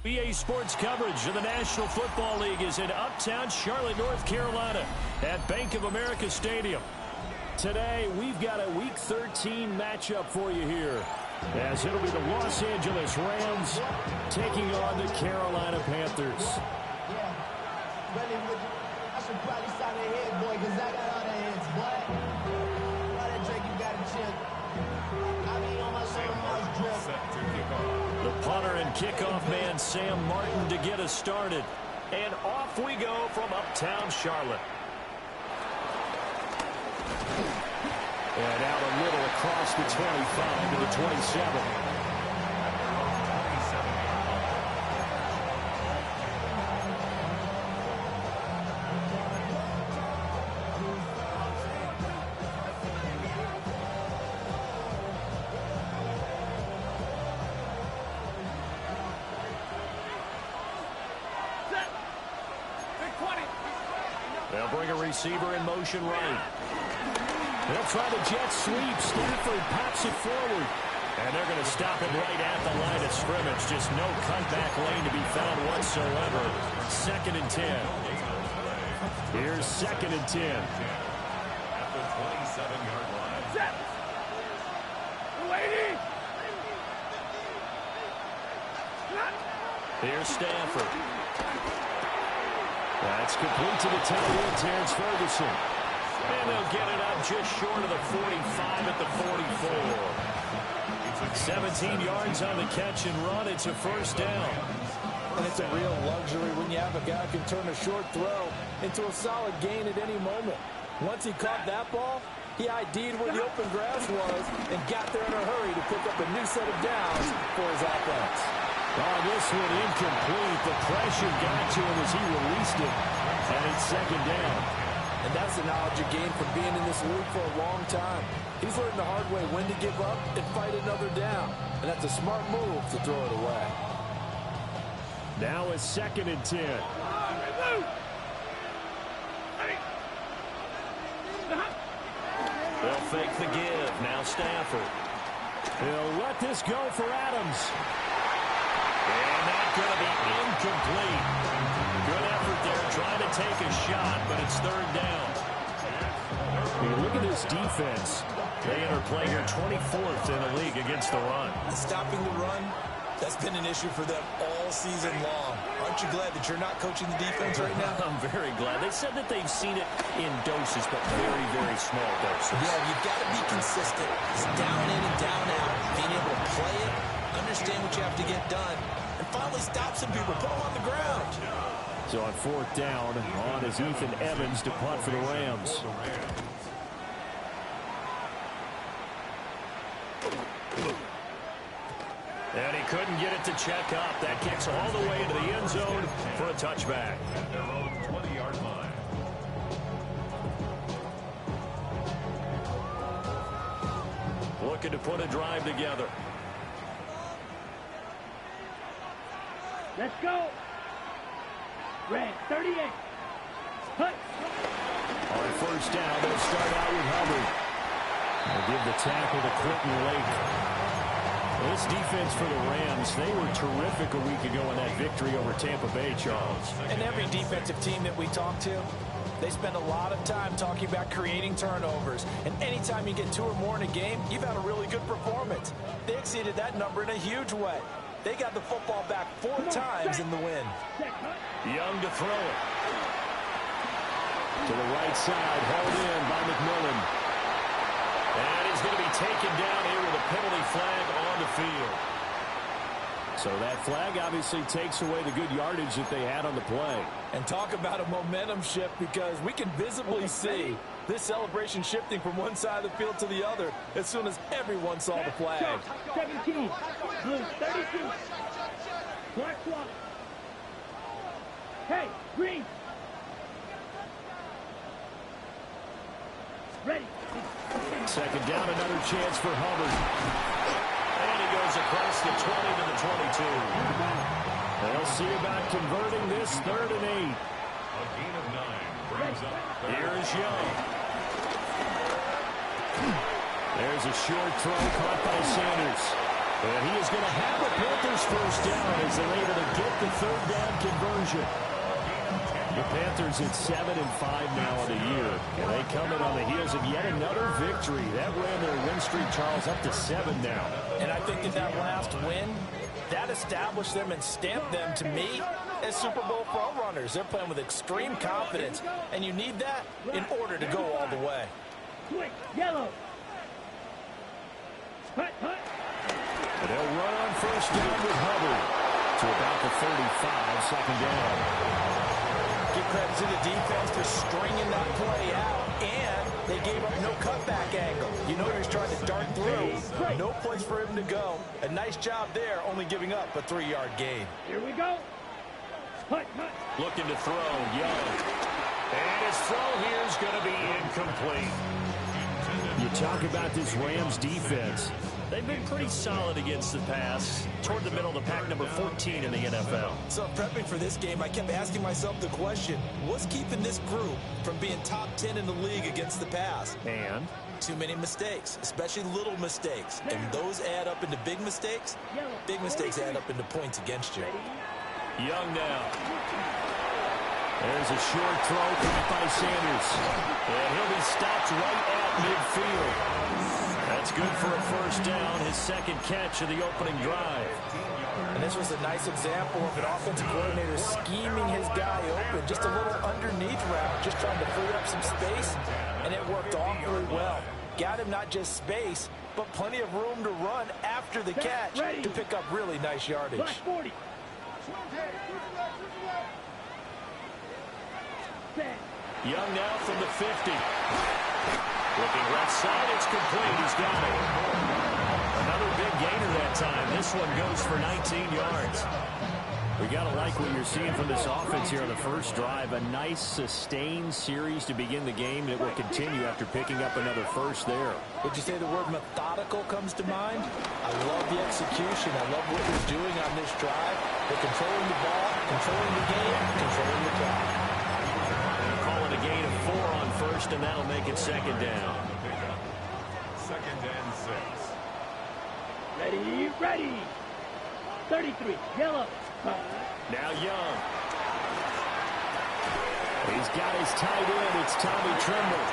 BA Sports coverage of the National Football League is in uptown Charlotte, North Carolina at Bank of America Stadium. Today, we've got a Week 13 matchup for you here, as it'll be the Los Angeles Rams taking on the Carolina Panthers. I should probably sign a head, boy, because I got all the heads, boy. Why that Drake, you got a chip? I mean, on my shoulder, mouse drip. The punter and kickoff man, Sam Martin, to get us started. And off we go from uptown Charlotte. And out a little across the 25 to the 27. They'll bring a receiver in motion right. They'll try the jet sweep. Stafford pops it forward. And they're going to stop it right at the line of scrimmage. Just no cutback lane to be found whatsoever. 2nd and 10. Here's 2nd and 10. At the 27-yard line. Set. Waiting. Here's Stafford. That's complete to the tight end, Terrence Ferguson. And they'll get it up just short of the 45 at the 44. 17 yards on the catch and run. It's a first down. And it's a real luxury when you have a guy who can turn a short throw into a solid gain at any moment. Once he caught that ball, he ID'd where the open grass was and got there in a hurry to pick up a new set of downs for his offense. Oh, this one incomplete. The pressure got to him as he released it. And it's 2nd down. And that's the knowledge you gain from being in this league for a long time. He's learned the hard way when to give up and fight another down. And that's a smart move to throw it away. Now it's 2nd and 10. They'll fake the give. Now Stafford. He'll let this go for Adams. And that's going to be incomplete. Good effort there trying to take a shot, but it's 3rd down. I mean, look at this defense. They interplay here 24th in the league against the run. Stopping the run, that's been an issue for them all season long. Aren't you glad that you're not coaching the defense right now? I'm very glad. They said that they've seen it in doses, but very, very small doses. Yeah, you've got to be consistent. It's down in and down out. Being able to play it, understand what you have to get done, and finally stop some people, put them on the ground. So on 4th down, on is Ethan Evans to punt for the Rams. And he couldn't get it to check up. That kicks all the way into the end zone for a touchback. At their own 20-yard line. Looking to put a drive together. Let's go. Red 38. Put. On 1st down, they'll start out with Hubbard. They'll give the tackle to Quentin Lake. This defense for the Rams, they were terrific a week ago in that victory over Tampa Bay, Charles. And every defensive team that we talk to, they spend a lot of time talking about creating turnovers. And anytime you get 2 or more in a game, you've had a really good performance. They exceeded that number in a huge way. They got the football back 4 times in the win. Young to throw it. To the right side, held in by McMillan. And he's going to be taken down here with a penalty flag on the field. So that flag obviously takes away the good yardage that they had on the play. And talk about a momentum shift, because we can visibly see this celebration shifting from one side of the field to the other as soon as everyone saw the flag. 17. Blue 32. Black one. Hey, green. Ready. 2nd down, another chance for Hubbard. And he goes across the 20 to the 22. They'll see about converting this 3rd and 8. A gain of 9 brings up. Here is Young. There's a short throw caught by Sanders. And he is going to have the Panthers first down as they're able to get the third down conversion. The Panthers at 7-5 now on the year. And they come in on the heels of yet another victory. That ran their win streak, Charles, up to 7 now. And I think that last win, that established them and stamped them, to me, as Super Bowl front runners. They're playing with extreme confidence, and you need that in order to go all the way. Switch, yellow. Hut, hut. And they'll run on first down with Hubbard to about the 35, second down. Give credit to the defense for stringing that play out, and they gave up no cutback angle. You know he was trying to dart through. No place for him to go. A nice job there, only giving up a 3-yard gain. Here we go. Hut, hut. Looking to throw, Young. And his throw here is going to be incomplete. You talk about this Rams defense. They've been pretty solid against the pass, toward the middle of the pack, number 14 in the NFL. So prepping for this game, I kept asking myself the question, what's keeping this group from being top 10 in the league against the pass? And? Too many mistakes, especially little mistakes. And those add up into big mistakes. Big mistakes add up into points against you. Young now. There's a short throw caught by Sanders. And he'll be stopped right at midfield. That's good for a first down, his second catch of the opening drive. And this was a nice example of an offensive coordinator scheming his guy open. Just a little underneath route, just trying to free up some space, and it worked awfully well. Got him not just space, but plenty of room to run after the catch to pick up really nice yardage. Black 40. Young now from the 50. Looking left side, it's complete. He's got it. Another big gainer that time. This one goes for 19 yards. We got to like what you're seeing from this offense here on the first drive. A nice, sustained series to begin the game that will continue after picking up another first there. Would you say the word methodical comes to mind? I love the execution. I love what they're doing on this drive. They're controlling the ball, controlling the game, controlling the clock. Calling a gain of 4 on first, and that'll make it second down. Second and 6. Ready, ready. 33, yellow. Now Young. He's got his tight end. It's Tommy Trimble.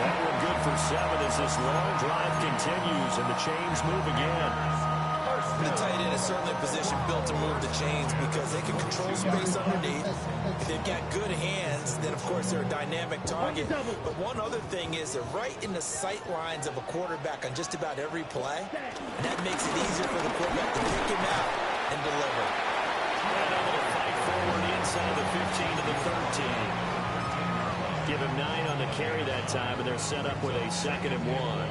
That one good for 7 as this long drive continues, and the chains move again. The tight end is certainly a position built to move the chains because they can control space underneath. If they've got good hands, then, of course, they're a dynamic target. But one other thing is they're right in the sight lines of a quarterback on just about every play. And that makes it easier for the quarterback to pick him out and deliver. And a little fight forward inside the 15 to the 13. Give him 9 on the carry that time, and they're set up with a 2nd and 1.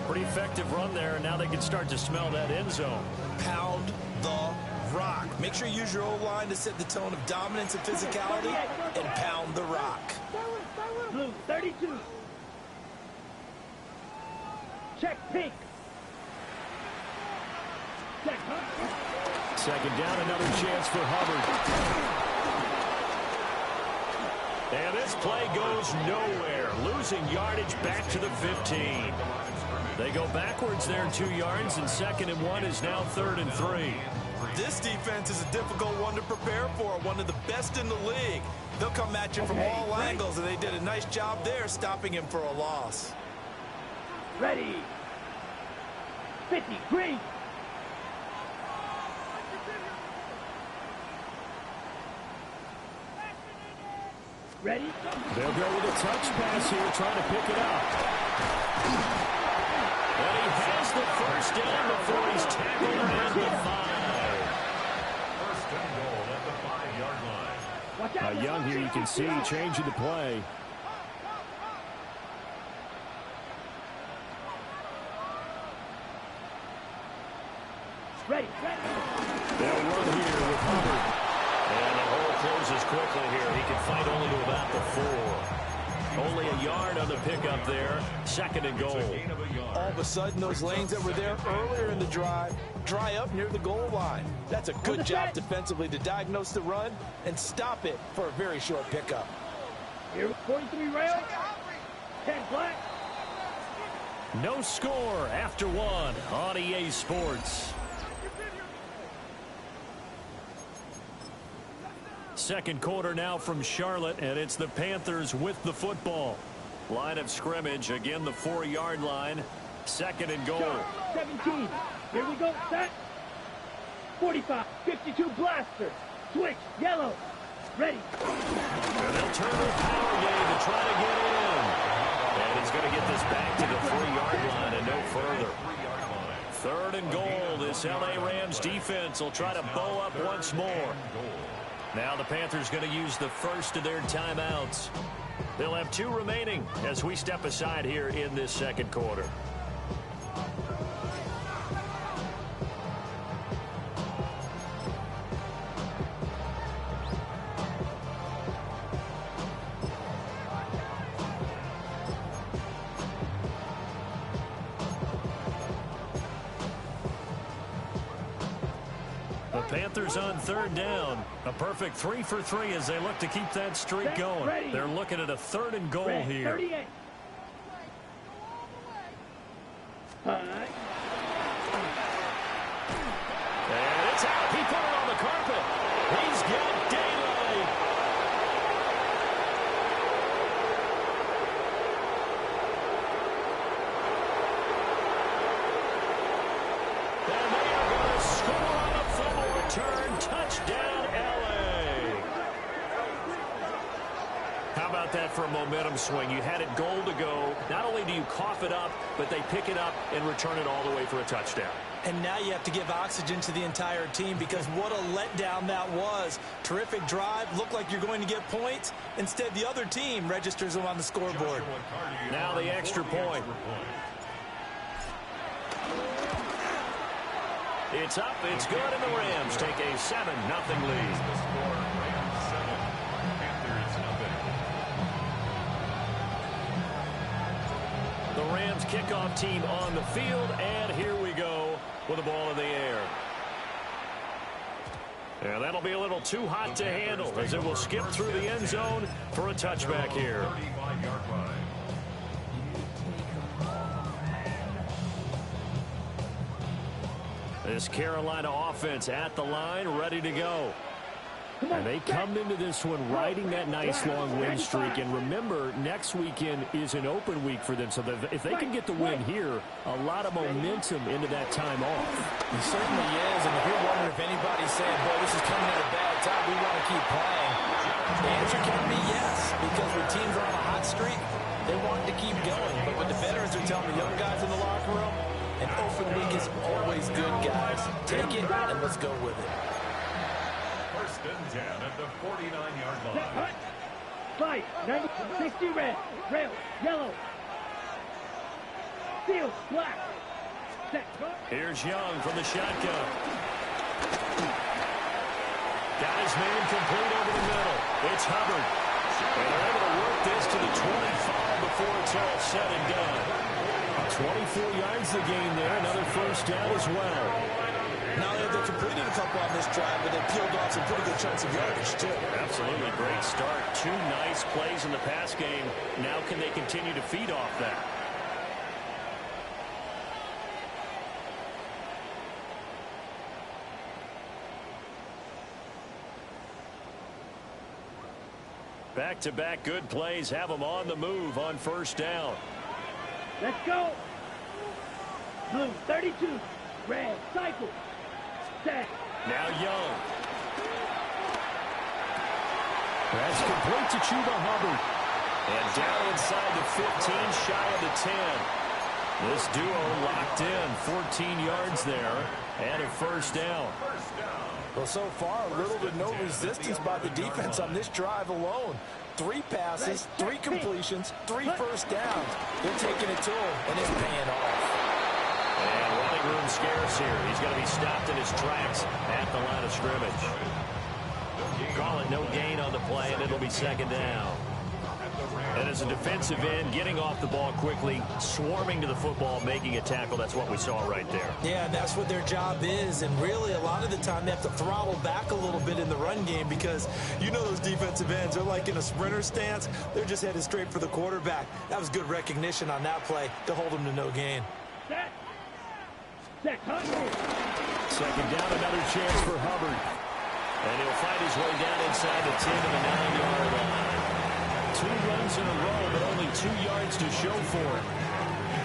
Pretty effective run there, and now they can start to smell that end zone. Pound the rock. Make sure you use your O-line to set the tone of dominance and physicality, and pound the rock. Blue, 32. Check pink. Check, huh? Second down, another chance for Hubbard. And this play goes nowhere. Losing yardage back to the 15. They go backwards there 2 yards, and 2nd and 1 is now 3rd and 3. This defense is a difficult one to prepare for, one of the best in the league. They'll come at you from all angles, and they did a nice job there stopping him for a loss. Ready. 50, green. Ready? They'll go with a touch pass here, trying to pick it up. And he has the first down before he's tackled at the 5. First and goal at the 5-yard line. Young here, you can see, changing the play. Ready. They'll run here with Hubbard. And the hole closes quickly here. He can fight only to about the 4. Only a yard on the pickup there. 2nd and goal. All of a sudden, those lanes that were there earlier in the drive dry up near the goal line. That's a good job defensively to diagnose the run and stop it for a very short pickup. Here, 43 rail. 10 black. No score after one on EA Sports. Second quarter now from Charlotte, and it's the Panthers with the football. Line of scrimmage, again the 4-yard line. Second and goal. 17. Here we go. Set. 45. 52 blaster. Switch. Yellow. Ready. And they'll turn their power game to try to get in. And he's going to get this back to the 3-yard line and no further. Third and goal. This LA Rams defense will try to bow up once more. Now the Panthers going to use the first of their timeouts. They'll have 2 remaining as we step aside here in this second quarter. Panthers on third down. A perfect 3 for 3 as they look to keep that streak going. They're looking at a third and goal here. 38. And it's out. He put it on the carpet. He's got daylight. And they are going to score on a fumble return. Touchdown, LA. How about that for a momentum swing? You had it goal to go. Not only do you cough it up, but they pick it up and return it all the way for a touchdown. And now you have to give oxygen to the entire team because what a letdown that was. Terrific drive. Looked like you're going to get points. Instead, the other team registers them on the scoreboard. Now the extra point. It's up, it's good, and the Rams take a 7-0 lead. The Rams kickoff team on the field, and here we go with the ball in the air. And that'll be a little too hot to handle as it will skip through the end zone for a touchback here. This Carolina offense at the line, ready to go. And they come into this one riding that nice long win streak. And remember, next weekend is an open week for them. So if they can get the win here, a lot of momentum into that time off. It certainly is. And if you're wondering if anybody's saying, boy, this is coming at a bad time, we want to keep playing, the answer can be yes. Because when teams are on a hot streak, they want to keep going. But when the veterans are telling the young guys in the locker room, an open week is always good, guys. Take it and let's go with it. First and 10 at the 49-yard line. Fight, 90, 60 red, rail, yellow. Field, black. Set. Here's Young from the shotgun. Got his man complete over the middle. It's Hubbard. And they're able to work this to the 25 before it's all said and done. 24 yards the game there. Another first down as well. Now they've completed a couple on this drive, but they peeled off some pretty good chunks of yardage, too. Absolutely great start. 2 nice plays in the pass game. Now can they continue to feed off that? Back-to-back good plays have them on the move on first down. Let's go. Blue, 32. Red, cycle. Set. Now Young. That's complete to Chuba Hubbard. And down inside the 15, shy of the 10. This duo locked in. 14 yards there and a first down. Well, so far, little to no resistance by the defense on this drive alone. 3 passes, 3 completions, 3 first downs. They're taking it to him, and it's paying off. And running room scarce here. He's going to be stopped in his tracks at the line of scrimmage. Call it no gain on the play, and it'll be second down. And as a defensive end, getting off the ball quickly, swarming to the football, making a tackle, that's what we saw right there. Yeah, and that's what their job is. And really, a lot of the time, they have to throttle back a little bit in the run game because you know those defensive ends, they're like in a sprinter stance. They're just headed straight for the quarterback. That was good recognition on that play to hold them to no gain. Set. Set. Second down, another chance for Hubbard. And he'll fight his way down inside the 10 to the 9-yard line. 2 runs in a row, but only 2 yards to show for it.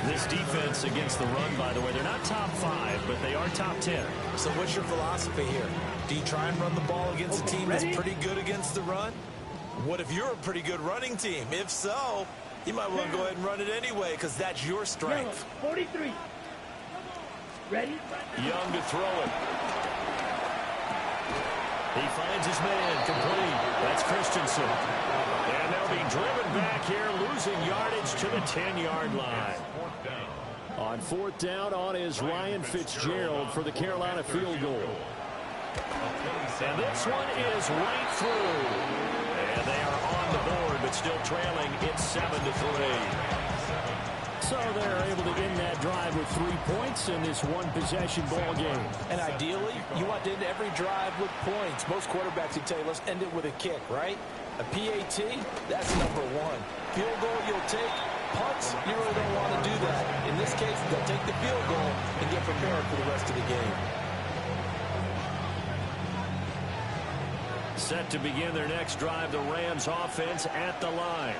This defense against the run, by the way, they're not top 5, but they are top 10. So what's your philosophy here? Do you try and run the ball against a team that's pretty good against the run? What if you're a pretty good running team? If so, you might want to go ahead and run it anyway because that's your strength. 43. Ready? Young to throw it. He finds his man, complete. That's Christensen. And they'll be driven back here, losing yardage to the 10-yard line. On 4th down on is Ryan Fitzgerald for the Carolina field goal. And this one is right through. And they are on the board, but still trailing. It's 7-3. So they're able to end that drive with 3 points in this one-possession ball game. And ideally, you want to end every drive with points. Most quarterbacks would tell you, let's end it with a kick, right? A PAT, that's number 1. Field goal you'll take. Punts, you really don't want to do that. In this case, they'll take the field goal and get prepared for the rest of the game. Set to begin their next drive, the Rams offense at the line.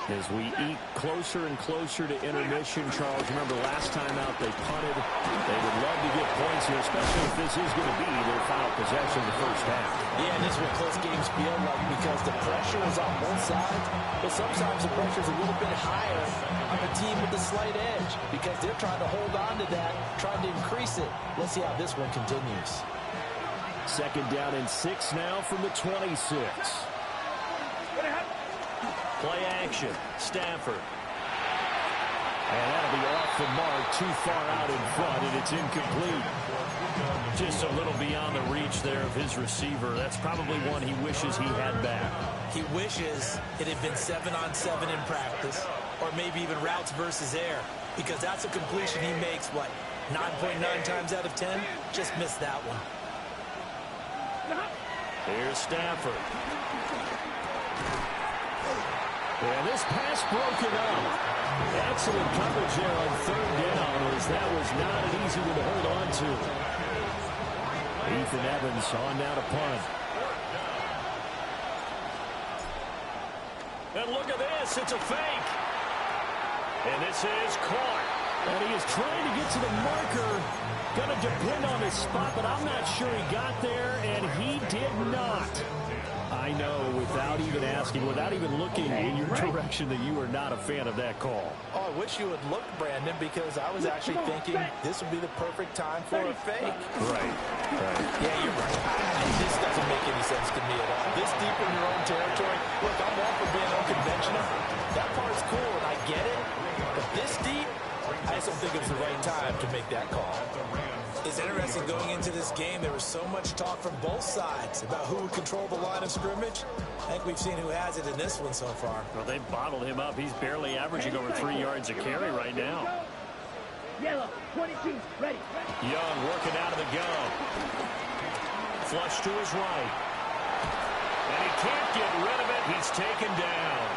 As we eat closer and closer to intermission, Charles, remember last time out they punted. They would love to get points here, especially if this is going to be their final possession of the first half. Yeah, and this is what close games feel like because the pressure is on both sides, but sometimes the pressure is a little bit higher on the team with the slight edge because they're trying to hold on to that, trying to increase it. Let's see how this one continues. Second down and 6 now from the 26. Play action. Stafford. And that'll be off the mark, too far out in front, and it's incomplete. Just a little beyond the reach there of his receiver. That's probably one he wishes he had back. He wishes it had been 7-on-7 in practice, or maybe even routes versus air, because that's a completion he makes, what, 9.9 times out of 10? Just missed that one. Here's Stafford. And this pass broken up. Excellent coverage there on 3rd down, as that was not an easy one to hold on to. Ethan Evans on down to punt. And look at this, it's a fake. And this is caught. And he is trying to get to the marker. Going to depend on his spot, but I'm not sure he got there, and he did not. I know, without even asking, without even looking in your direction, that you are not a fan of that call. Oh, I wish you would look, Brandon, because I was actually thinking this would be the perfect time for a fake. Right. Yeah, you're right. This doesn't make any sense to me at all. This deep in your own territory, look, I'm all for being unconventional. That part's cool, and I get it. But this deep, I just don't think it's the right time to make that call. It's interesting going into this game. There was so much talk from both sides about who would control the line of scrimmage. I think we've seen who has it in this one so far. Well, they've bottled him up. He's barely averaging over 3 yards a carry right now. Yellow, 22, ready. Young working out of the gun. Flush to his right. And he can't get rid of it. He's taken down.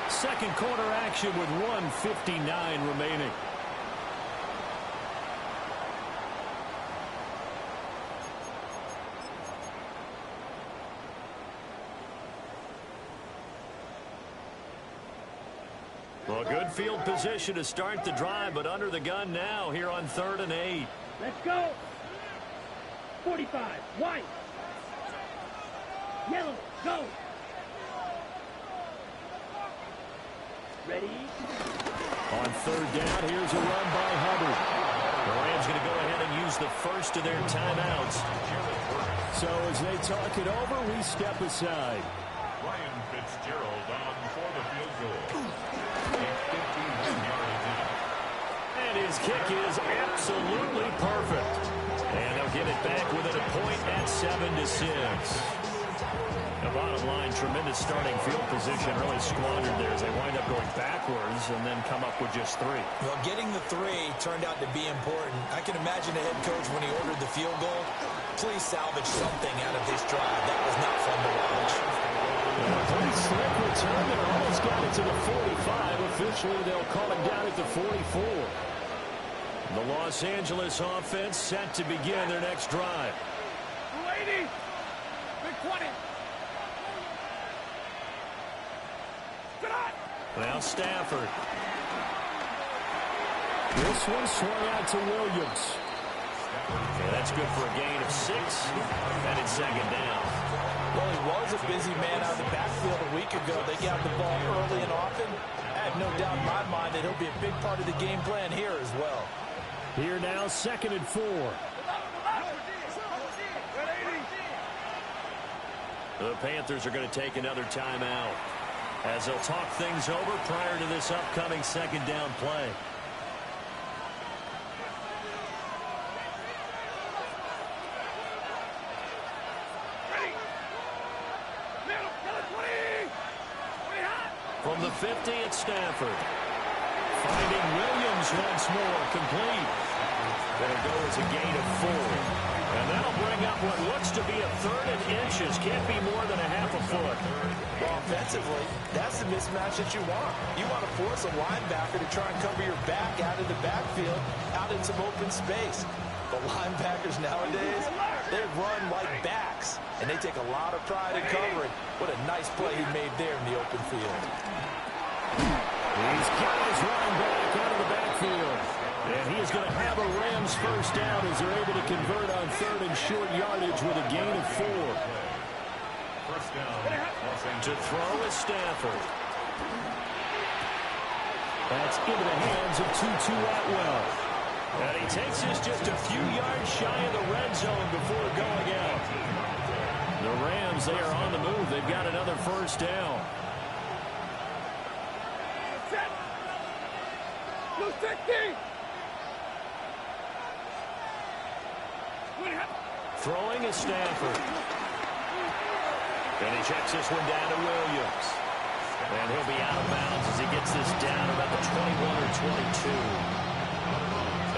Second quarter action with 1:59 remaining. Well, good field position to start the drive, but under the gun now here on 3rd and 8. Let's go. 45, white. Yellow, go. Ready? On 3rd down, here's a run by Hubbard. The Rams going to go ahead and use the first of their timeouts. So as they talk it over, we step aside. Ryan Fitzgerald on for the field goal. And his kick is absolutely perfect. And they'll get it back within a point at 7-6. The bottom line, tremendous starting field position, really squandered there as they wind up going backwards and then come up with just 3. Well, getting the 3 turned out to be important. I can imagine the head coach when he ordered the field goal. Please salvage something out of this drive. That was not fun to watch. Pretty slick return there. Almost got it to the 45. Officially, they'll call it down at the 44. The Los Angeles offense set to begin their next drive. 280. Big 20. Now Stafford. This one swung out to Williams. Yeah, that's good for a gain of 6. And it's second down. Well, he was a busy man out of the backfield a week ago. They got the ball early and often. I have no doubt in my mind that he'll be a big part of the game plan here as well. Here now, 2nd and 4. The Panthers are going to take another timeout as they'll talk things over prior to this upcoming second down play. From the 50, it's Stafford. Finding Williams once more, complete. That'll go as a gain of 4. And that'll bring up what looks to be a 3rd and inches. Can't be more than a half a foot. Well, offensively, that's the mismatch that you want. You want to force a linebacker to try and cover your back out of the backfield, out in some open space. The linebackers nowadays, they run like backs, and they take a lot of pride in covering. What a nice play he made there in the open field. He's got his running back out of the backfield. And he is going to have a Rams first down as they're able to convert on 3rd and short yardage with a gain of 4. First down. To throw is Stafford. That's into the hands of Tutu Atwell. And he takes this just a few yards shy of the red zone before going out. The Rams, they are on the move. They've got another first down. Blue 60. Throwing is Stafford. And he checks this one down to Williams. And he'll be out of bounds as he gets this down about the 21 or 22.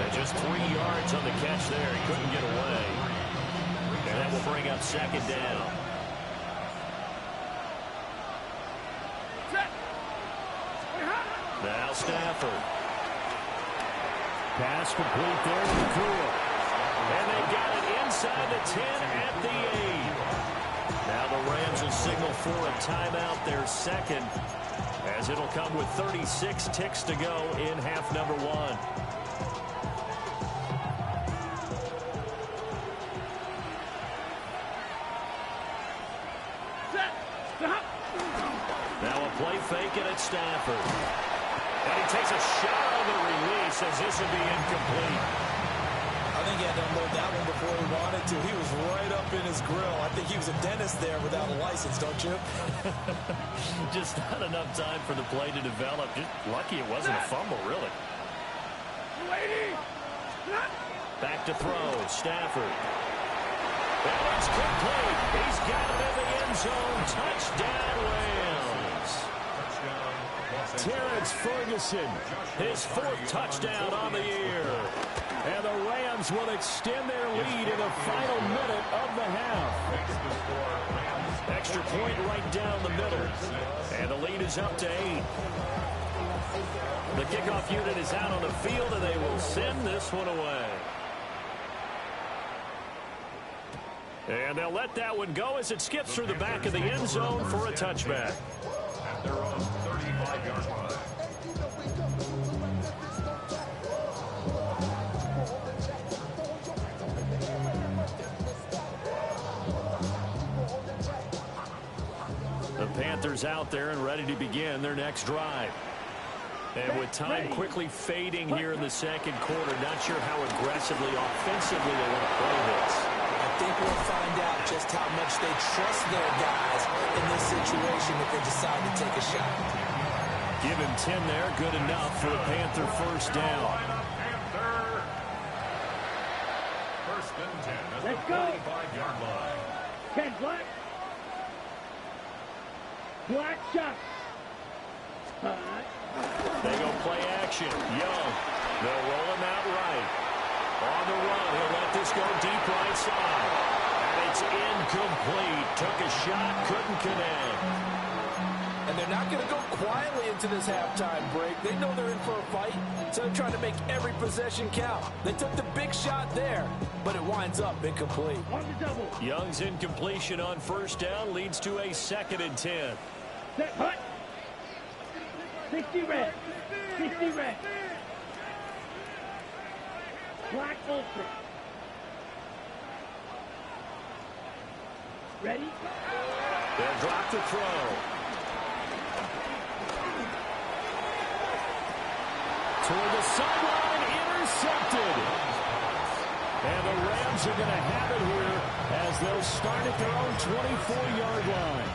And just 3 yards on the catch there. He couldn't get away. And that will bring up second down. Now Stafford. Pass complete there to Nakua. And they got it inside the 10 at the 8. Now the Rams will signal for a timeout, their second, as it'll come with 36 ticks to go in half number 1. Now a play fake and it's Stafford. And he takes a shot on the release as this will be incomplete. I think he had to unload that one before he wanted to. He was right up in his grill. I think he was a dentist there without a license, don't you? Just not enough time for the play to develop. Just lucky it wasn't a fumble, really. Back to throw. Stafford. And it's complete. He's got it in the end zone. Touchdown, Rams. Terrence Ferguson, his 4th touchdown on the year. And the Rams will extend their lead in the final minute of the half. Extra point right down the middle. And the lead is up to 8. The kickoff unit is out on the field, and they will send this one away. And they'll let that one go as it skips through the back of the end zone for a touchback. At their own 35-yard line. The Panthers out there and ready to begin their next drive. And with time quickly fading here in the second quarter, not sure how aggressively, offensively they want to play this. I think we'll find out just how much they trust their guys in this situation if they decide to take a shot. Give him 10 there, good enough for a Panther first down. First and 10 at Let's the go. 45-yard line. 10 black. Black shot. They go play action. Young. They'll roll him out right. On the run, he'll let this go deep right side. And it's incomplete. Took a shot, couldn't connect. And they're not going to go quietly into this halftime break. They know they're in for a fight, so they're trying to make every possession count. They took the big shot there, but it winds up incomplete. On the double. Young's incompletion on first down leads to a 2nd and 10. Set, hut. 60 red. 60 red. Black ultra. Ready? They'll drop the throw. Toward the sideline, intercepted. And the Rams are going to have it here as they'll start at their own 24-yard line.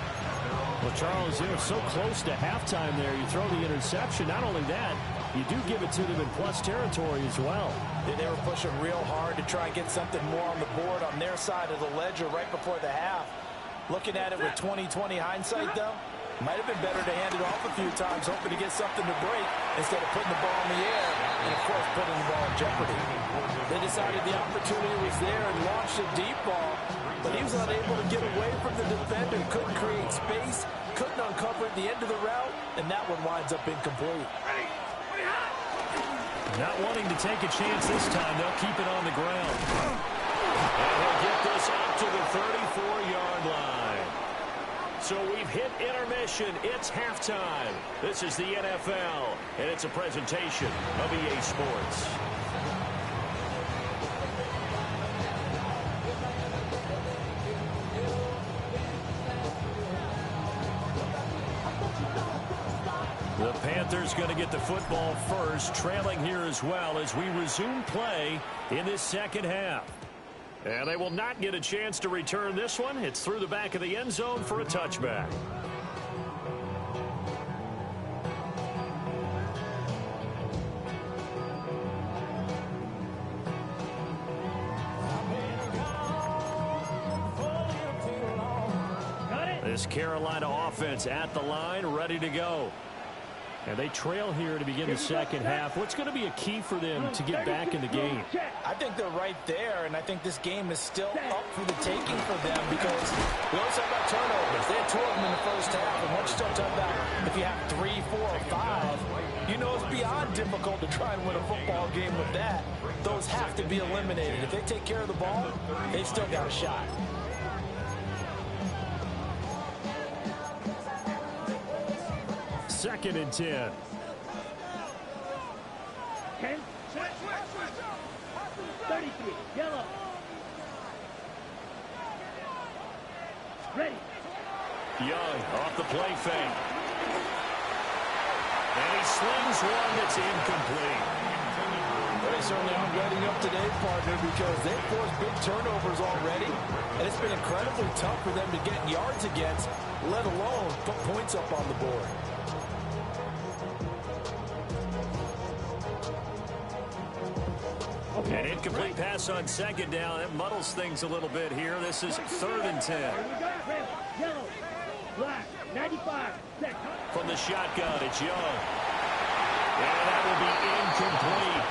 Well, Charles, you know, so close to halftime there. You throw the interception. Not only that, you do give it to them in plus territory as well. They were pushing real hard to try and get something more on the board on their side of the ledger right before the half. Looking at it with 20/20 hindsight, though, might have been better to hand it off a few times, hoping to get something to break instead of putting the ball in the air and, of course, putting the ball in jeopardy. They decided the opportunity was there and launched a deep ball, but he was unable to get away from the defender, couldn't create space, couldn't uncover at the end of the route, and that one winds up incomplete. Not wanting to take a chance this time, they'll keep it on the ground. And he'll get this up to the 34-yard line. So we've hit intermission. It's halftime. This is the NFL, and it's a presentation of EA Sports. The Panthers going to get the football first, trailing here as well as we resume play in this second half. And they will not get a chance to return this one. It's through the back of the end zone for a touchback. This Carolina offense at the line, ready to go. And they trail here to begin the second half. What's going to be a key for them to get back in the game? I think they're right there, and I think this game is still up for the taking for them because we always talk about turnovers. They had 2 of them in the first half, and once you start talking about if you have 3, 4, or 5, you know it's beyond difficult to try and win a football game with that. Those have to be eliminated. If they take care of the ball, they've still got a shot. Second and 10. 10. Switch. 33. Yellow. Ready. Young off the play fake. And he slings one that's incomplete. Well, they certainly aren't letting up today, partner, because they've forced big turnovers already, and it's been incredibly tough for them to get yards against, let alone put points up on the board. An incomplete pass on second down. It muddles things a little bit here. This is 3rd and 10. Red, yellow, black, 95, set. From the shotgun, it's Young. And that will be incomplete.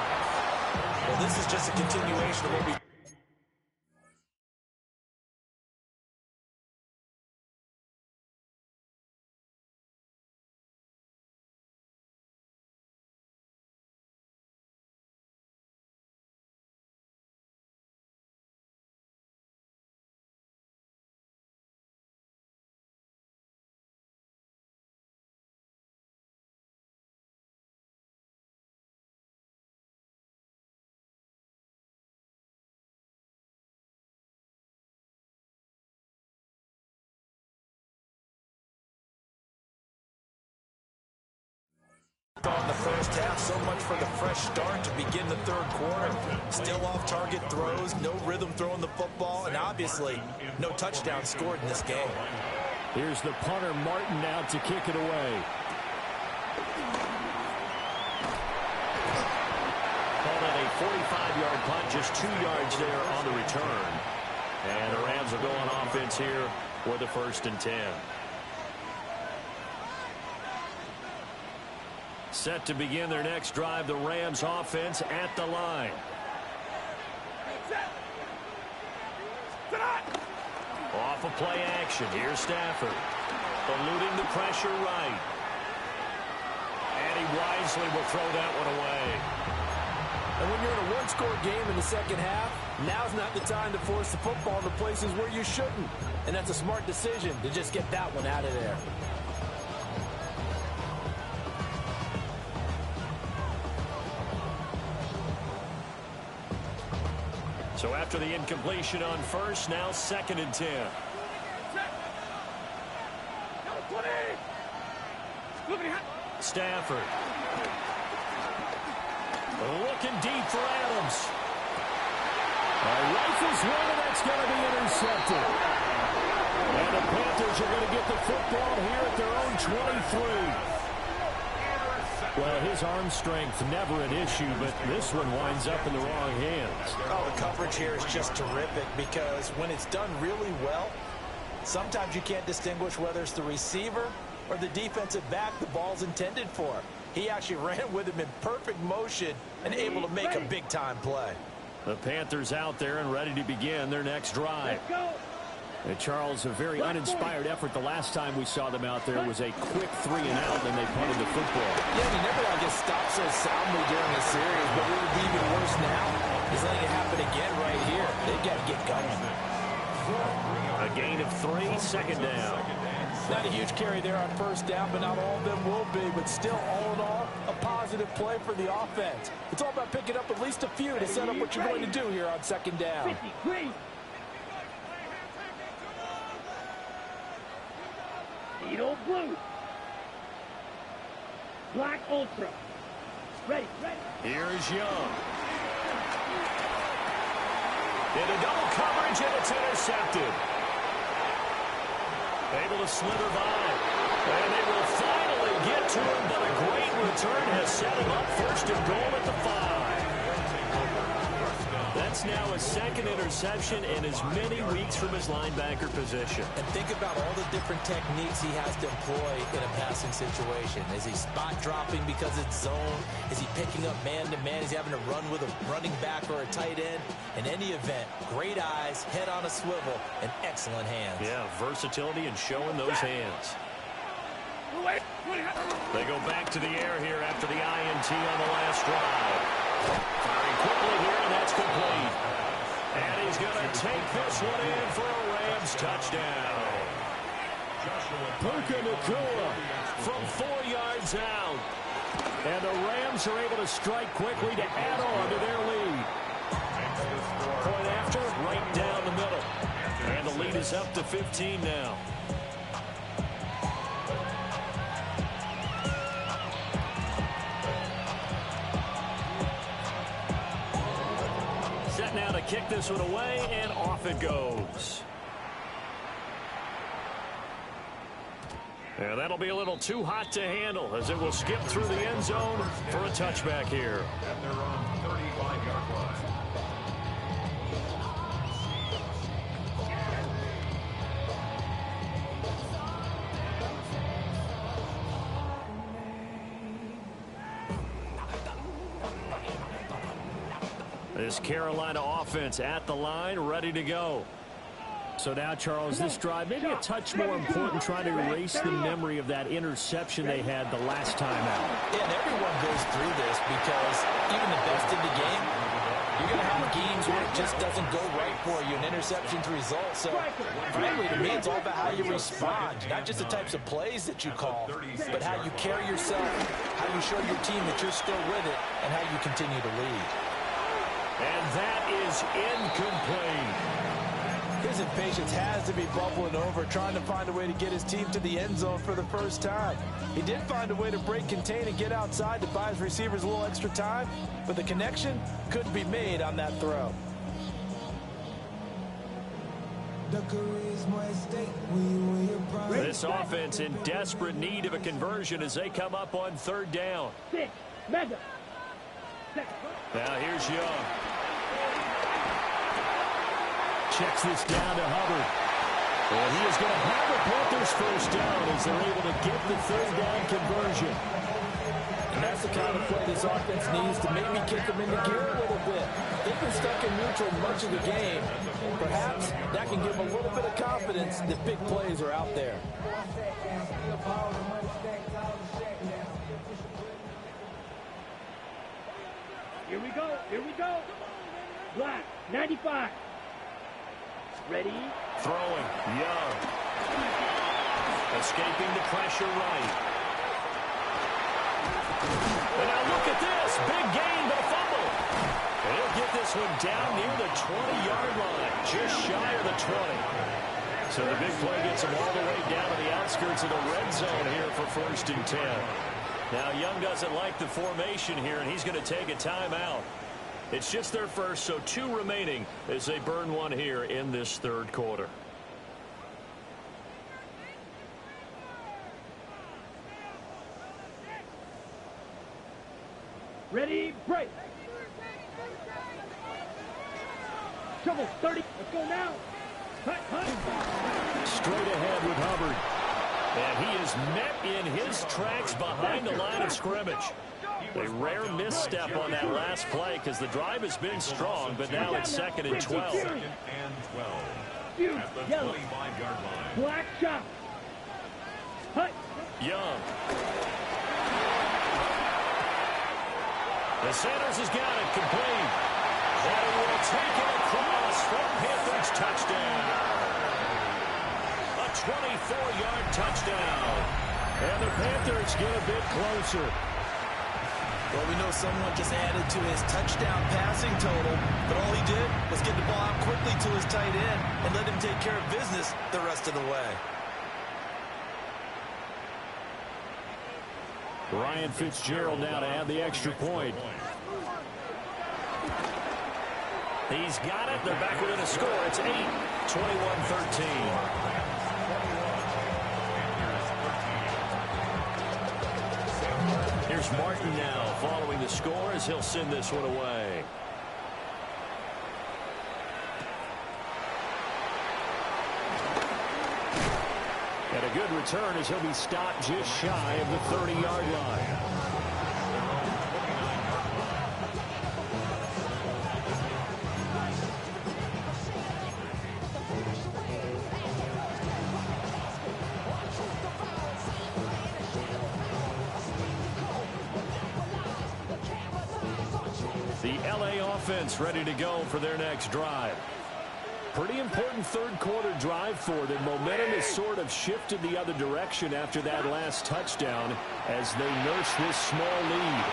Well, this is just a continuation of what we... on the first half, so much for the fresh start to begin the third quarter. Still off target throws, no rhythm throwing the football, and obviously no touchdown scored in this game. Here's the punter Martin out to kick it away. Called it a 45-yard punt, just 2 yards there on the return. And the Rams will go on offense here for the 1st and 10. Set to begin their next drive, the Rams offense at the line. Off of play action. Here's Stafford. Eluding the pressure right. And he wisely will throw that one away. And when you're in a one-score game in the second half, now's not the time to force the football into places where you shouldn't. And that's a smart decision to just get that one out of there. So after the incompletion on first, now 2nd and 10. Stafford. Looking deep for Adams. Rifles one, and that's going to be intercepted. And the Panthers are going to get the football here at their own 23. Well, his arm strength never an issue, but this one winds up in the wrong hands. Oh, the coverage here is just terrific because when it's done really well, sometimes you can't distinguish whether it's the receiver or the defensive back the ball's intended for. He actually ran with him in perfect motion and able to make a big-time play. The Panthers out there and ready to begin their next drive. Let's go. And Charles, a very uninspired effort the last time we saw them out there was a quick 3 and out, and they punted the football. Yeah, he never like gets stopped so soundly during the series, but it would be even worse now. He's letting it happen again right here. They've got to get going. A gain of 3, 2nd down. Not a huge carry there on first down, but not all of them will be. But still, all in all, a positive play for the offense. It's all about picking up at least a few to set up what you're going to do here on 2nd down. 53. Needle blue. Black ultra. Ready. Here's Young. Into double coverage, and it's intercepted. Able to slither by. And they will finally get to him, but a great return has set him up 1st and goal at the 5. That's now a 2nd interception in as many weeks from his linebacker position. And think about all the different techniques he has to employ in a passing situation. Is he spot dropping because it's zone? Is he picking up man-to-man? Is he having to run with a running back or a tight end? In any event, great eyes, head on a swivel, and excellent hands. Yeah, versatility and showing those hands. They go back to the air here after the INT on the last drive. Firing quickly here, and that's complete. And he's going to take this one in for a Rams touchdown. Puka Nacua from 4 yards out. And the Rams are able to strike quickly to add on to their lead. Point after, right down the middle. And the lead is up to 15 now. Set now to kick this one away, and off it goes. And that'll be a little too hot to handle as it will skip through the end zone for a touchback here. At their own 35-yard line. This Carolina offense at the line, ready to go. So now, Charles, this drive maybe a touch more important, trying to erase the memory of that interception they had the last time out. Yeah, and everyone goes through this because even the best in the game, you're going to have games where it just doesn't go right for you, an interception's result. So, frankly, to me, it's all about how you respond, not just the types of plays that you call, but how you carry yourself, how you show your team that you're still with it, and how you continue to lead. And that is incomplete. His impatience has to be bubbling over, trying to find a way to get his team to the end zone for the first time. He did find a way to break contain and get outside to buy his receivers a little extra time, but the connection couldn't be made on that throw. This offense in desperate need of a conversion as they come up on 3rd down. Now here's Young. Checks this down to Hubbard. And he is going to have the Panthers first down as they're able to get the 3rd down conversion. And That's the kind of play this offense needs to maybe kick them into gear a little bit. They've been stuck in neutral much of the game. Perhaps that can give them a little bit of confidence that big plays are out there. Here we go. Here we go. Black, 95. Ready? Throwing. Young. Escaping the pressure right. And now look at this. Big gain, but a fumble. And he'll get this one down near the 20-yard line. Just shy of the 20. So the big play gets him all the way down to the outskirts of the red zone here for 1st and 10. Now Young doesn't like the formation here, and he's going to take a timeout. It's just their first, so 2 remaining as they burn one here in this 3rd quarter. Ready, break. Trouble, 30. Let's go now. Straight ahead with Hubbard. And he is met in his tracks behind the line of scrimmage. A rare misstep on that last play because the drive has been strong, but now it's 2nd and 12. 2nd and 12. At the 25-yard line. Black shot. Hut. Young. The Sanders has got it complete. And he will take it across for Panthers touchdown. A 24-yard touchdown. And the Panthers get a bit closer. Well, we know someone just added to his touchdown passing total, but all he did was get the ball out quickly to his tight end and let him take care of business the rest of the way. Ryan Fitzgerald now to add the extra point. He's got it. They're back within a score. It's 8, 21-13. Here's Martin now following the score as he'll send this one away. And a good return as he'll be stopped just shy of the 30-yard line. The LA offense ready to go for their next drive. Pretty important 3rd quarter drive for them. Momentum has sort of shifted the other direction after that last touchdown as they nurse this small lead.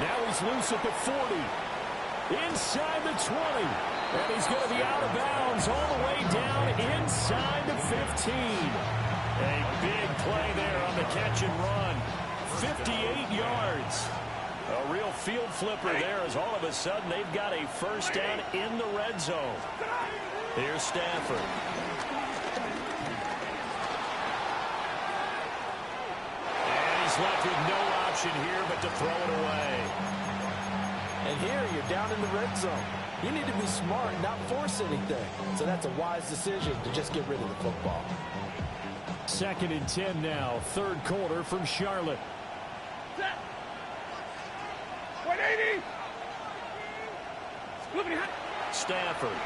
Now he's loose at the 40. Inside the 20. And he's going to be out of bounds all the way down inside the 15. A big play there on the catch and run. 58 yards. A real field flipper there as all of a sudden they've got a first down in the red zone. Here's Stafford. And he's left with no option here but to throw it away. And here you're down in the red zone. You need to be smart and not force anything. So that's a wise decision to just get rid of the football. 2nd and 10 now. 3rd quarter from Charlotte. 180. Stafford.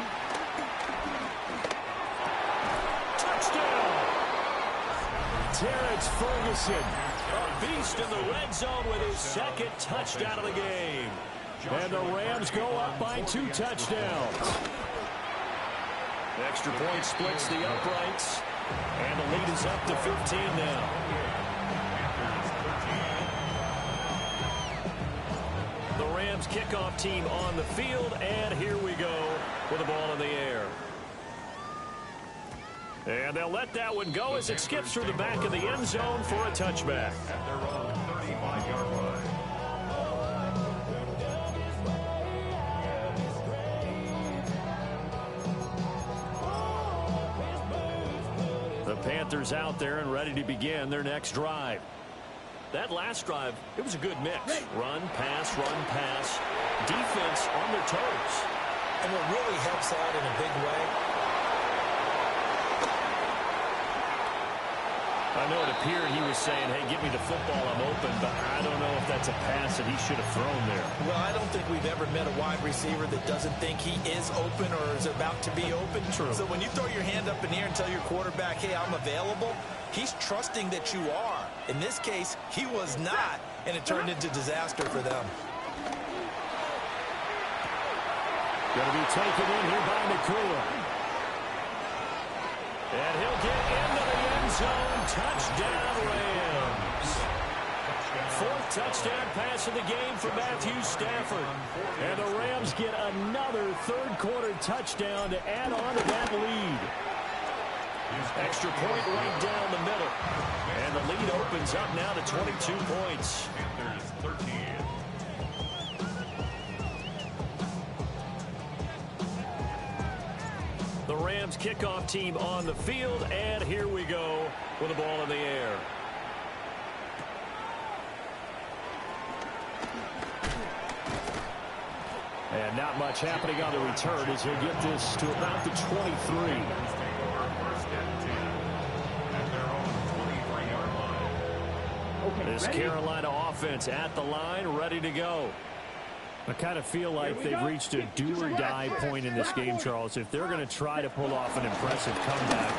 Touchdown. Terrence Ferguson. A beast in the red zone with his 2nd touchdown of the game. And the Rams go up by 2 touchdowns. Extra point splits the uprights. And the lead is up to 15 now. The Rams kickoff team on the field, and here we go with the ball in the air. And they'll let that one go as it skips through the back of the end zone for a touchback. At their own 35-yard line. The Panthers out there and ready to begin their next drive. That last drive, it was a good mix. Run, pass, defense on their toes. And what really helps out in a big way, I know it appeared he was saying, hey, give me the football, I'm open, but I don't know if that's a pass that he should have thrown there. Well, I don't think we've ever met a wide receiver that doesn't think he is open or is about to be open. True. So when you throw your hand up in the air and tell your quarterback, hey, I'm available, he's trusting that you are. In this case, he was not, and it turned into disaster for them. Going to be taken in here by Nakua. And he'll get into the end zone. Touchdown, Rams. Fourth touchdown pass of the game for Matthew Stafford. And the Rams get another third-quarter touchdown to add on to that lead. Extra point right down the middle. And the lead opens up now to 22 points. Panthers 13. The Rams kickoff team on the field, and here we go with the ball in the air. And not much happening on the return as he'll get this to about the 23. This Carolina offense at the line, ready to go. I kind of feel like they've reached a do-or-die point in this game, Charles. If they're going to try to pull off an impressive comeback,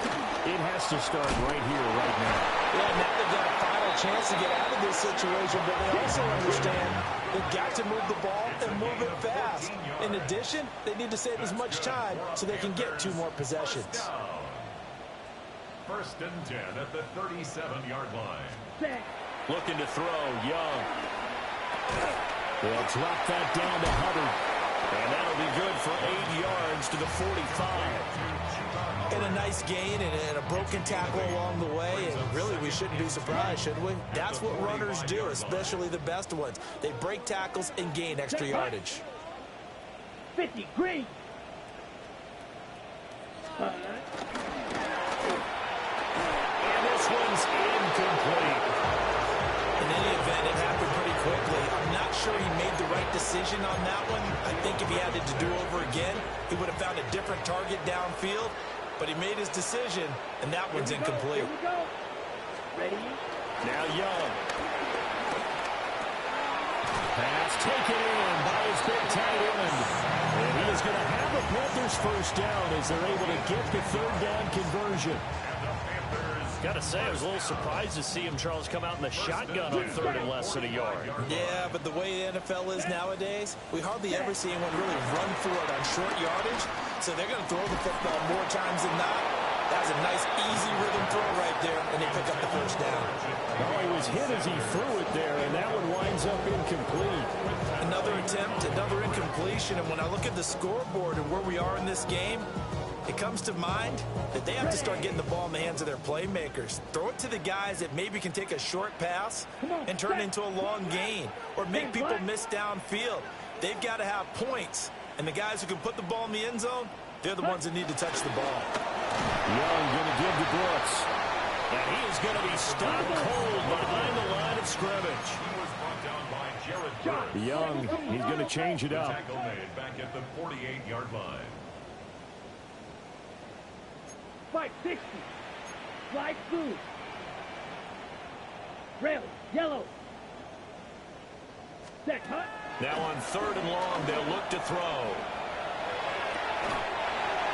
it has to start right here, right now. Yeah, now they've got a final chance to get out of this situation, but they also understand they've got to move the ball and move it fast. In addition, they need to save as much time so they can get 2 more possessions. First and 10 at the 37-yard line. Looking to throw, Young. They'll drop that down to Hubbard. And that'll be good for 8 yards to the 45. And a nice gain and a broken tackle along the way. And really, we shouldn't be surprised, should we? That's what runners do, especially the best ones. They break tackles and gain extra yardage. 50, green. And this one's incomplete. In any event, it happened pretty quickly. I'm not sure he made the right decision on that one. I think if he had it to do over again, he would have found a different target downfield. But he made his decision, and that one's incomplete. Here we go. Ready? Now Young. Pass taken in by his big tight end. And he is going to have a Panthers first down as they're able to get the third down conversion. Got to say, I was a little surprised to see him, Charles, come out in the shotgun on third and less than a yard. Yeah, but the way the NFL is nowadays, we hardly ever see anyone really run for it on short yardage. So they're going to throw the football more times than not. That was a nice, easy rhythm throw right there, and they pick up the first down. Well, he was hit as he threw it there, and that one winds up incomplete. Another attempt, another incompletion, and when I look at the scoreboard and where we are in this game, it comes to mind that they have to start getting the ball in the hands of their playmakers. Throw it to the guys that maybe can take a short pass and turn it into a long gain or make people miss downfield. They've got to have points, and the guys who can put the ball in the end zone, they're the ones that need to touch the ball. Young going to give to Brooks. And he is going to be stopped cold behind the line of scrimmage. He was brought down by Jared Bird. Young, he's going to change it up. Tackle made back at the 48-yard line. 560. Slide through. Rail, yellow. Set, hut. Now on third and long, they'll look to throw.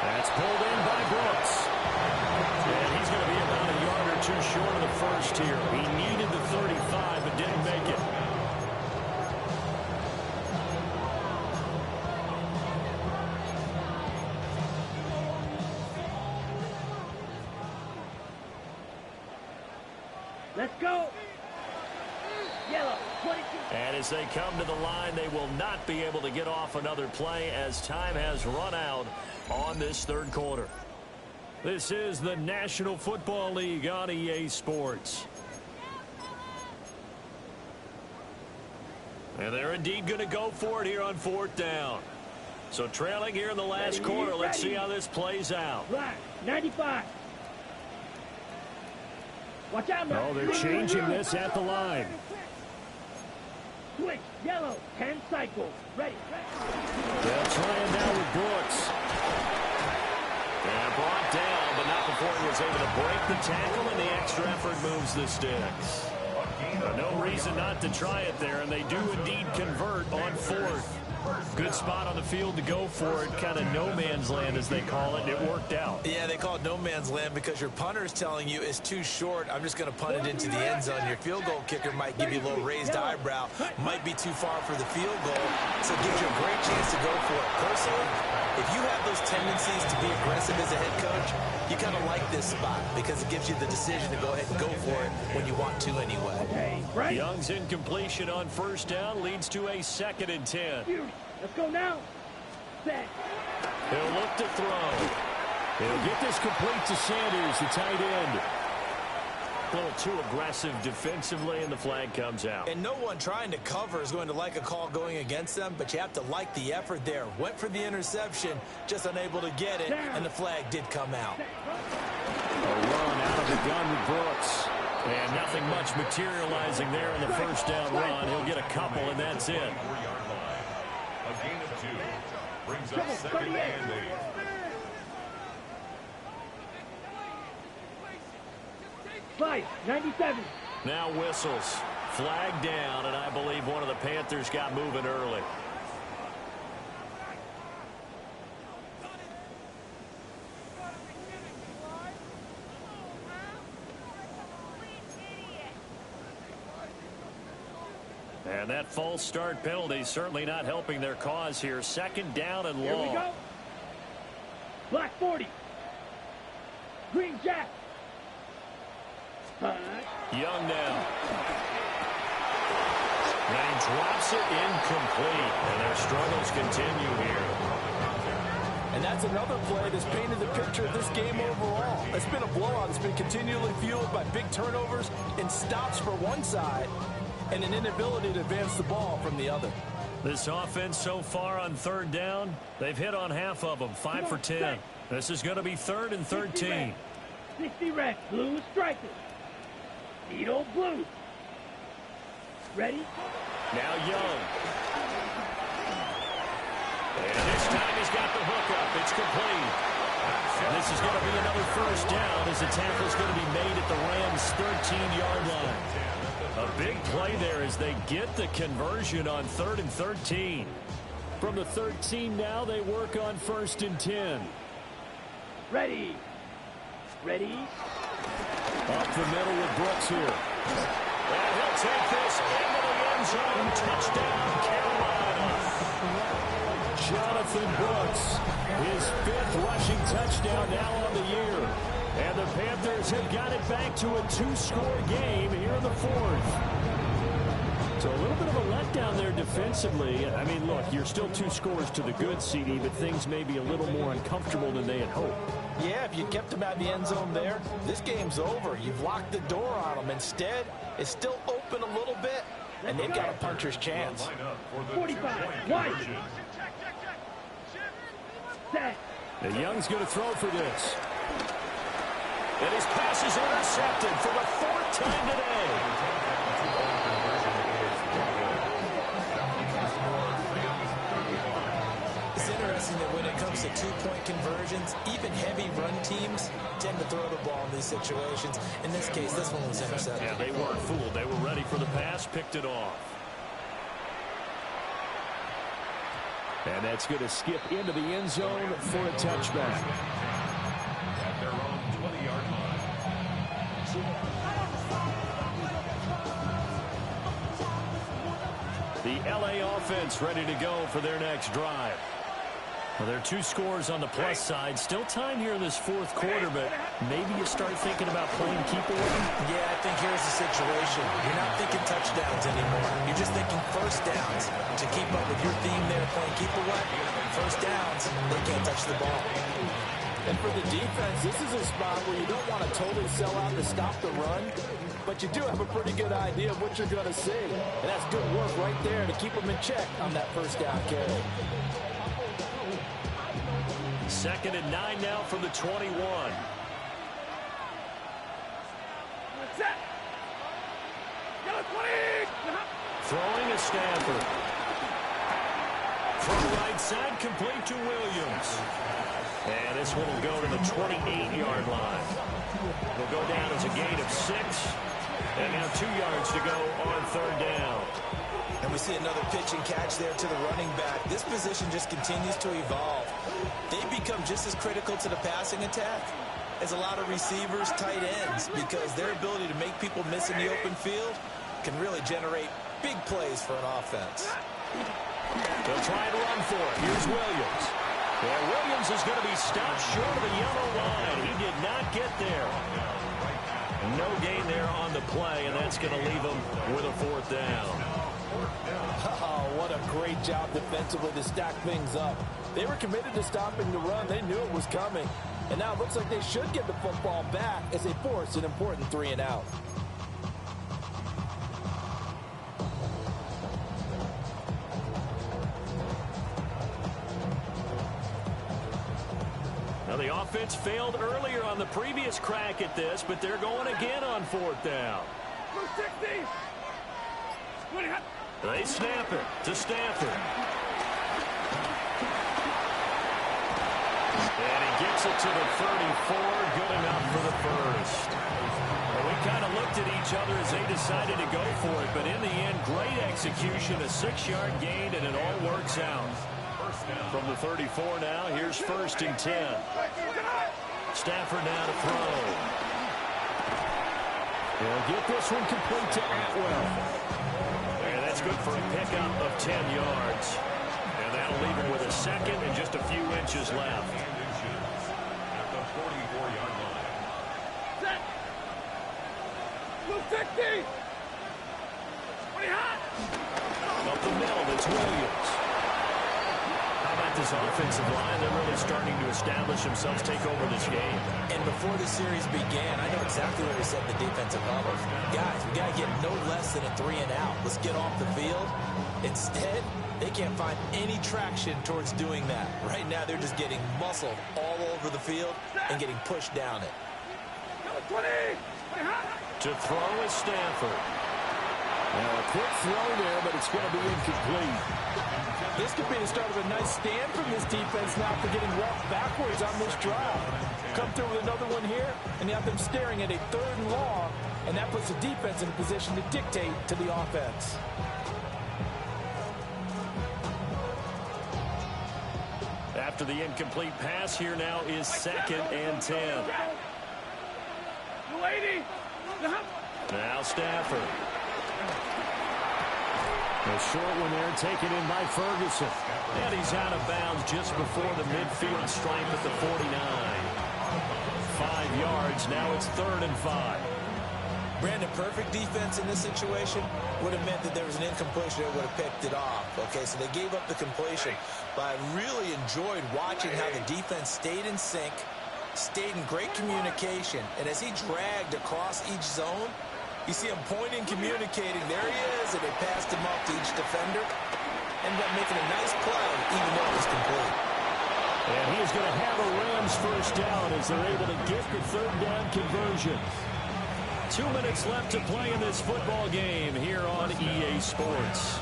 That's pulled in by Brooks. And he's going to be about a yard or two short of the first here. He needed the 35, but didn't make it. Let's go. Yellow, 22. And as they come to the line, they will not be able to get off another play as time has run out on this third quarter. This is the National Football League on EA Sports. And they're indeed going to go for it here on fourth down. So trailing here in the last quarter, let's see how this plays out. Black, 95. Watch out, man. Oh, they're changing this at the line. Switch, yellow, 10 cycles. Ready. They'll try it now with Brooks. And brought down, but not before he was able to break the tackle, and the extra effort moves the sticks. No reason not to try it there, and they do indeed convert on fourth. Good spot on the field to go for it, kind of no man's land as they call it. It worked out. Yeah, they call it no man's land because your punter is telling you it's too short. I'm just going to punt it into the end zone. Your field goal kicker might give you a little raised eyebrow, might be too far for the field goal, so it gives you a great chance to go for it. Personally, if you have those tendencies to be aggressive as a head coach, you kind of like this spot because it gives you the decision to go ahead and go for it when you want to anyway. Okay, right. Young's incompletion on first down leads to a 2nd and 10. Let's go now. Set. He'll look to throw. He'll get this complete to Sanders, the tight end. A little too aggressive defensively, and the flag comes out. And no one trying to cover is going to like a call going against them, but you have to like the effort there. Went for the interception, just unable to get it, and the flag did come out. A run out of the gun with Brooks. And nothing much materializing there in the first down run. He'll get a couple, and that's it. A gain of 2 brings up 2nd and 8. Five, 97. Now whistles. Flag down, and I believe one of the Panthers got moving early. And that false start penalty certainly not helping their cause here. 2nd down and long. Here we go. Black 40. Green Jack. Young now. And he drops it incomplete. And their struggles continue here. And that's another play that's painted the picture of this game overall. It's been a blowout. It's been continually fueled by big turnovers and stops for one side and an inability to advance the ball from the other. This offense so far on 3rd down, they've hit on half of them, 5 for 10. This is going to be 3rd and 13. 60 red, blue striker. Needle blue. Ready? Now Young. And this time he's got the hook up. It's complete. And this is going to be another first down as the tackle is going to be made at the Rams' 13-yard line. A big play there as they get the conversion on 3rd and 13. From the 13 now, they work on 1st and 10. Ready. Ready. Up the middle with Brooks here. And he'll take this into the end zone. Touchdown, Carolina. Jonathan Brooks, his 5th rushing touchdown now on the year. And the Panthers have got it back to a 2-score game here in the 4th. So a little bit of a letdown there defensively. I mean, look, you're still 2 scores to the good, CD, but things may be a little more uncomfortable than they had hoped. Yeah, if you kept them out of the end zone there, this game's over. You've locked the door on them. Instead, it's still open a little bit, and they've got a puncher's chance. 45, wide. Set. And Young's going to throw for this. And his pass is intercepted for the 4th time today. It's interesting that when it comes to 2-point conversions, even heavy run teams tend to throw the ball in these situations. In this case, this one was intercepted. Yeah, they weren't fooled. They were ready for the pass, picked it off. And that's going to skip into the end zone for a touchback. At their own 20-yard line. The LA offense ready to go for their next drive. Well, there are 2 scores on the plus side. Still time here in this 4th quarter, but maybe you start thinking about playing keep away. Yeah, I think here's the situation. You're not thinking touchdowns anymore. You're just thinking first downs. To keep up with your theme there, playing keep away, first downs, they can't touch the ball. And for the defense, this is a spot where you don't want to totally sell out to stop the run, but you do have a pretty good idea of what you're going to see. And that's good work right there to keep them in check on that first down carry. 2nd and 9 now from the 21. Set. Yellow 20. Throwing a Stafford. Throw right side, complete to Williams. And this one will go to the 28-yard line. It'll go down as a gain of 6. And now 2 yards to go on third down. And we see another pitch and catch there to the running back. This position just continues to evolve. They become just as critical to the passing attack as a lot of receivers, tight ends, because their ability to make people miss in the open field can really generate big plays for an offense. They'll try and run for it. Here's Williams. And Williams is going to be stopped short of the yellow line. He did not get there. No gain there on the play, and that's going to leave him with a 4th down. Oh, what a great job defensively to stack things up. They were committed to stopping the run. They knew it was coming. And now it looks like they should get the football back as they force an important 3-and-out. Now, the offense failed earlier on the previous crack at this, but they're going again on 4th down. They snap it to Stafford. And he gets it to the 34. Good enough for the first. Well, we kind of looked at each other as they decided to go for it, but in the end, great execution, a 6-yard gain, and it all works out. From the 34 now, here's 1st and 10. Stafford now to throw. They'll get this one complete to Atwell. And that's good for a pickup of 10 yards. And that'll leave him with a 2nd and just a few inches left. At the 44-yard line. Set. Move 60. Pretty hot. Up the middle, it's Williams. How about this offensive line? They're really starting to establish themselves, take over this game. And before the series began, I know exactly what we said the defensive level. Guys, we got to get no less than a 3-and-out. Let's get off the field. Instead, they can't find any traction towards doing that. Right now, they're just getting muscled all over the field and getting pushed down it. To throw is Stafford. Now a quick throw there, but it's going to be incomplete. This could be the start of a nice stand from this defense now for getting walked backwards on this drive. Come through with another one here, and you have them staring at a 3rd and long, and that puts the defense in a position to dictate to the offense. After the incomplete pass, here now is 2nd and 10. Now Stafford. A short one there taken in by Ferguson. And he's out of bounds just before the midfield stripe at the 49. 5 yards. Now it's 3rd and 5. Brandon, perfect defense in this situation would have meant that there was an incompletion that would have picked it off. Okay, so they gave up the completion. But I really enjoyed watching how the defense stayed in sync, stayed in great communication. And as he dragged across each zone, you see him pointing, communicating. There he is, and they passed him up to each defender. Ended up making a nice play, even though it was complete. And he is going to have a Rams first down as they're able to get the 3rd down conversion. 2 minutes left to play in this football game here on EA Sports.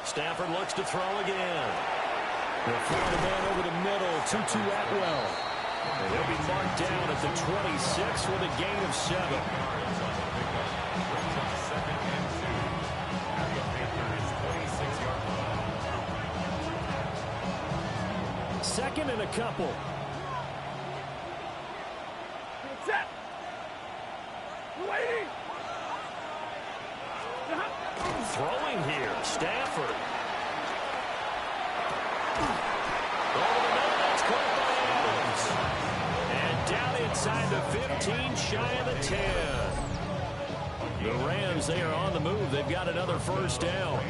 Stafford looks to throw again. They'll throw the man over the middle to Atwell. And he'll be marked down at the 26 with a gain of 7. 2nd and a couple. Set. Waiting. Throwing here, Stafford. Over the middle, that's caught by Adams. And down inside the 15, shy of the 10. The Rams, they are on the move. They've got another first down.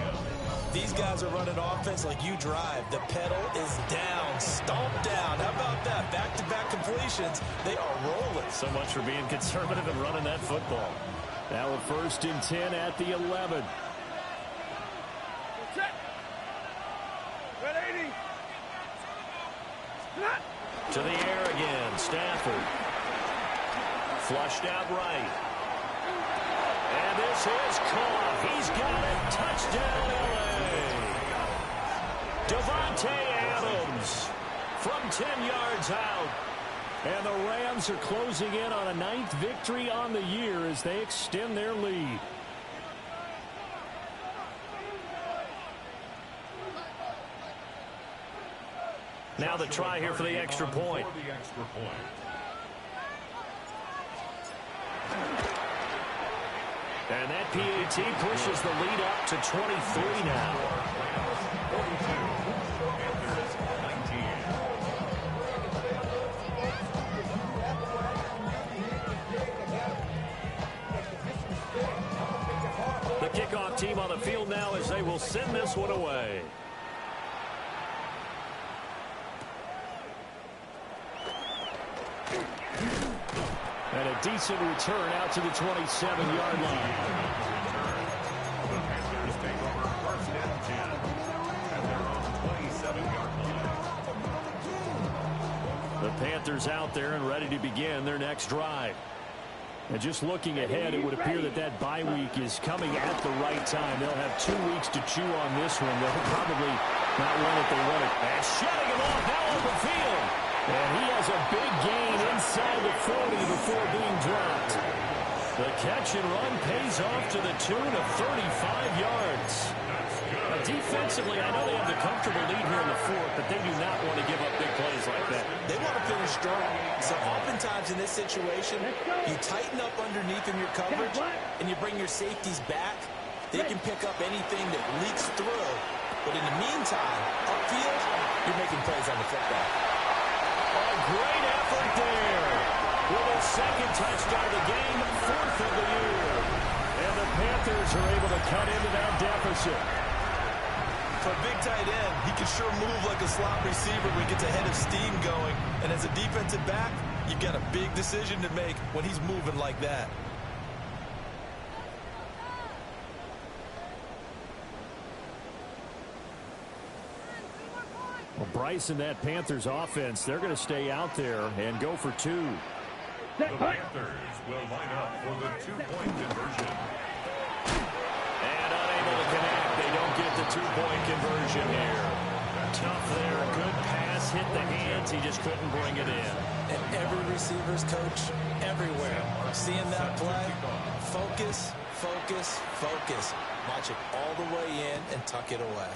These guys are running offense like you drive. The pedal is down, stomped down. How about that? Back-to-back completions. They are rolling. So much for being conservative and running that football. Now a 1st and 10 at the 11. To the air again, Stafford. Flushed out right. And this is caught. He's got it. Touchdown, L.A. Devontae Adams from 10 yards out. And the Rams are closing in on a 9th victory on the year as they extend their lead. Now the try here for the extra point. And that PAT pushes the lead up to 23 now. The kickoff team on the field now as they will send this one away. And a decent return out to the 27-yard line. The Panthers take over first and 10 at their own 27-yard line. The Panthers out there and ready to begin their next drive. And just looking ahead, it would appear that that bye week is coming at the right time. They'll have 2 weeks to chew on this one. They'll probably not run it. They want it. And shutting him off now on the field. And he has a big gain inside the 40 before being dropped. The catch and run pays off to the tune of 35 yards. Now, defensively, I know they have the comfortable lead here in the fourth, but they do not want to give up big plays like that. They want to finish strong. So oftentimes in this situation, you tighten up underneath in your coverage, and you bring your safeties back. They can pick up anything that leaks through. But in the meantime, upfield, you're making plays on the football. A great effort there. With his second touchdown of the game, 4th of the year. And the Panthers are able to cut into that deficit. For a big tight end, he can sure move like a slot receiver when he gets a head of steam going. And as a defensive back, you've got a big decision to make when he's moving like that. Well, Bryce and that Panthers offense, they're going to stay out there and go for 2. The Panthers will line up for the 2-point conversion. And unable to connect. They don't get the 2-point conversion here. Tough there. Good pass. Hit the hands. He just couldn't bring it in. And every receiver's coach everywhere. Seeing that play, focus, focus, focus. Watch it all the way in and tuck it away.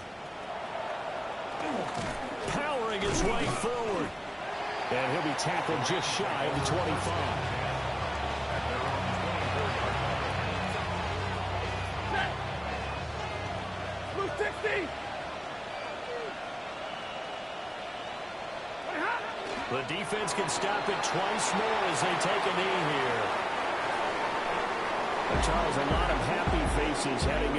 Powering his way forward. And he'll be tackled just shy of the 25. Blue 60. The defense can stop it twice more as they take a knee here. And Charles, a lot of happy faces heading